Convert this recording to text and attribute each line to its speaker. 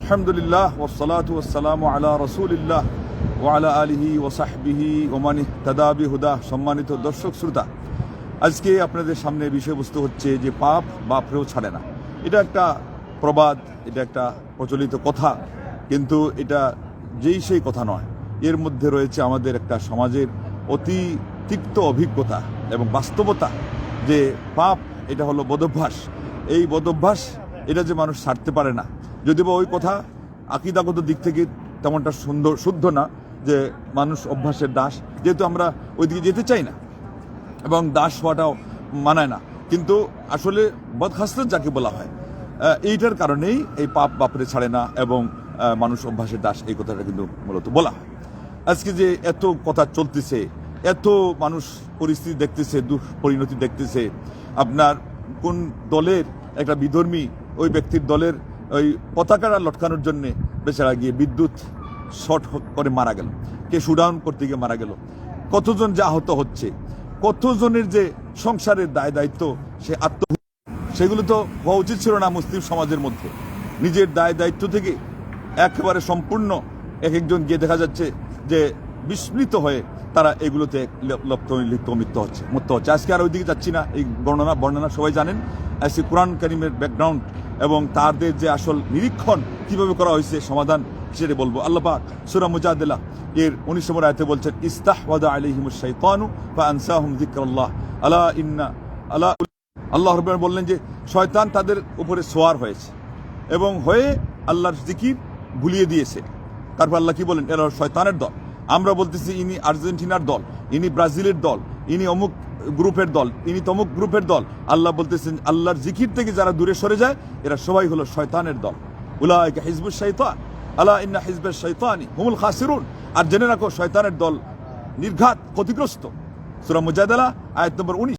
Speaker 1: আলহামদুলিল্লাহ ওয়াসসালাতু ওয়াসসালামু আলা রাসূলিল্লাহ ওয়া আলা আলিহি ওয়া সাহবিহি ওয়া মান ইহতাদা বিহুদা। সম্মানিত দর্শক শ্রোতা, আজকে আপনাদের সামনে বিষয়বস্তু হচ্ছে যে পাপ বাপরেও ছাড়ে না। এটা একটা প্রবাদ, এটা একটা প্রচলিত কথা, কিন্তু এটা সেই কথা নয়। এর মধ্যে রয়েছে আমাদের একটা সমাজের অতি তিক্ত অভিজ্ঞতা এবং বাস্তবতা যে পাপ এটা হলো বদভ্যাস। এই বদভ্যাস এটা যে মানুষ ছাড়তে পারে না, যদিও ওই কথা আকীদাগত দিক থেকে তেমনটা শুদ্ধ না যে মানুষ অভ্যাসের দাস, যেহেতু আমরা ওইদিকে যেতে চাই না এবং দাস হওয়াটাও মানায় না, কিন্তু আসলে বদখাসলত যাকে বলা হয় এইটার কারণেই এই পাপ বাপরে ছাড়ে না এবং মানুষ অভ্যাসের দাস, এই কথাটা কিন্তু মূলত বলা হয়। আজকে যে এত কথা চলতেছে, এত মানুষ পরিস্থিতি দেখতেছে, দুঃপরিণতি দেখতেছে, আপনার কোন দলের একটা বিধর্মী ওই ব্যক্তির দলের ওই পতাকাটা লটকানোর জন্যে বেচারা গিয়ে বিদ্যুৎ শর্ট করে মারা গেল, কে শুডাউন করতে গিয়ে মারা গেল, কতজন যে আহত হচ্ছে, কতজনের যে সংসারের দায় দায়িত্ব সে সেগুলো তো হওয়া উচিত ছিল না মুসলিম সমাজের মধ্যে। নিজের দায় দায়িত্ব থেকে একেবারে সম্পূর্ণ একজন গিয়ে দেখা যাচ্ছে যে বিস্মৃত হয়ে তারা এগুলোতে লিপ্ত হচ্ছে। আজকে আর ওইদিকে যাচ্ছি না, এই বর্ণনা সবাই জানেন। আজকে কোরআন কারীমের ব্যাকগ্রাউন্ড এবং তাদের যে আসল নিরীক্ষণ কিভাবে করা হয়েছে, সমাধান সেটা বলবো। আল্লাহ পাক সূরা মুজাদিলা এর 19 নম্বর আয়াতে বলছেন, ইস্তাহওয়াযা আলাইহিমুশ শাইতানু ফাআনসাহুম যিকরাল্লাহ আলা ইন্না আলা। আল্লাহ রাব্বুল আলামিন বললেন যে শয়তান তাদের উপরে সোয়ার হয়েছে এবং হয়ে আল্লাহর জিকির ভুলিয়ে দিয়েছে। তারপর আল্লাহ কি বলেন, এরা শয়তানের দল। আমরা বলতেছি ইনি আর্জেন্টিনার দল, ইনি ব্রাজিলের দল, ইনি অমুক গ্রুপের দল, ইনি তমুক গ্রুপের দল। আল্লাহ বলতেছেন আল্লাহর জিকির থেকে যারা দূরে সরে যায় এরা সবাই হলো শয়তানের দল। উলাইকা হিজবুশ শাইতান আলা ইন্না হিজবাশ শাইতানি হুমুল খাসিরুন। আর জেনে রাখো শয়তানের দল নির্ঘাত ক্ষতিগ্রস্ত। সূরা মুজাদালা আয়াত নম্বর 19।